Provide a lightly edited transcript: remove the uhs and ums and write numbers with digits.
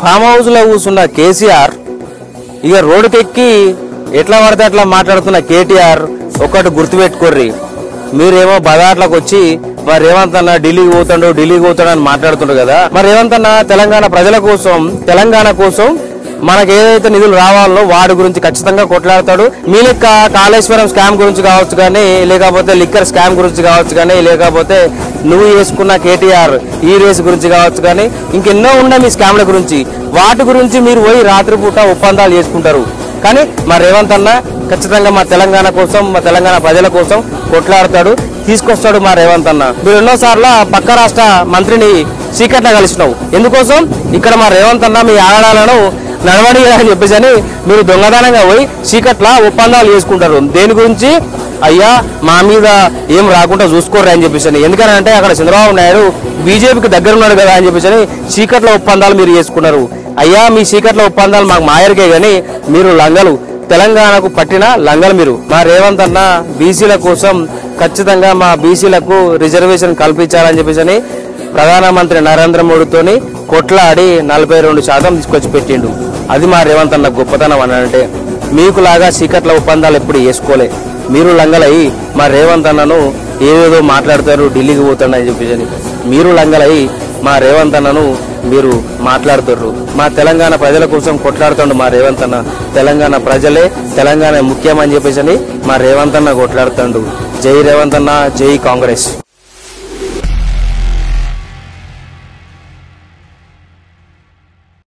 Farm house లో కూర్చున్న కేసీఆర్ ఇక రోడ్డుకెక్కి ఎట్లా పడితే అట్లా మాట్లాడుతున్న కేటీఆర్ ఒక్కటి గుర్తుపెట్టుకోర్రి. మీరేమో బదాట్లకు వచ్చి మరి రేవంత్ అన్న ఢిల్లీకి పోతాడు అని మాట్లాడుతుండ్రు కదా. మరి రేవంత్ అన్న తెలంగాణ ప్రజల కోసం, తెలంగాణ కోసం మనకు ఏదైతే నిధులు రావాలో వాటి గురించి ఖచ్చితంగా కొట్లాడతాడు. మీ లెక్క కాళేశ్వరం స్కామ్ గురించి కావచ్చు కానీ, లేకపోతే లిక్కర్ స్కామ్ గురించి కావచ్చు కానీ, లేకపోతే నువ్వు వేసుకున్న కేటీఆర్ ఈ రేసు గురించి కావచ్చు కానీ, ఇంకెన్నో ఉన్నాయి మీ స్కామ్ల గురించి. వాటి గురించి మీరు పోయి రాత్రిపూట ఒప్పందాలు చేసుకుంటారు. కానీ మా రేవంత్ అన్న ఖచ్చితంగా మా తెలంగాణ కోసం, మా తెలంగాణ ప్రజల కోసం కొట్లాడతాడు, తీసుకొస్తాడు మా రేవంత్ అన్న. మీరు ఎన్నోసార్లు పక్క రాష్ట్ర మంత్రిని చీకట్లా కలిసినావు. ఎందుకోసం? ఇక్కడ మా రేవంత్ అన్న మీ ఆడాలను నడవడి అని చెప్పేసి మీరు దొంగదానంగా పోయి చీకట్లా ఒప్పందాలు చేసుకుంటారు. దేని గురించి? అయ్యా మా మీద ఏం రాకుండా చూసుకోర్రా అని చెప్పేసి. ఎందుకంటే అక్కడ చంద్రబాబు నాయుడు బీజేపీకి దగ్గర ఉన్నాడు కదా అని చెప్పేసి చీకట్ల ఒప్పందాలు మీరు చేసుకున్నారు. అయ్యా మీ చీకట్ల ఒప్పందాలు మాకు మాయరికే గానీ మీరు లంగలు, తెలంగాణకు పట్టిన లంగలు మీరు. మా రేవంత్ అన్న బీసీల కోసం ఖచ్చితంగా మా బీసీలకు రిజర్వేషన్ కల్పించాలని చెప్పేసి ప్రధానమంత్రి నరేంద్ర మోడీతోని కొట్లాడి 42% తీసుకొచ్చి పెట్టిండు. అది మా రేవంత్ అన్న గొప్పతనం అనంటే. మీకులాగా చీకట్ల ఒప్పందాలు ఎప్పుడు వేసుకోలే. మీరు లంగలై మా రేవంత్ అన్నను ఏదేదో మాట్లాడతారు, ఢిల్లీకి పోతాడు అని చెప్పేసి మీరు లంగలై మా రేవంత్ అన్నను మీరు మాట్లాడుతుర్రు. మా తెలంగాణ ప్రజల కోసం కొట్లాడుతుండు మా రేవంత్ అన్న. తెలంగాణ ప్రజలే, తెలంగాణ ముఖ్యం అని చెప్పేసి మా రేవంత్ అన్న కొట్లాడుతుండు. జై రేవంత్ అన్న, జై కాంగ్రెస్.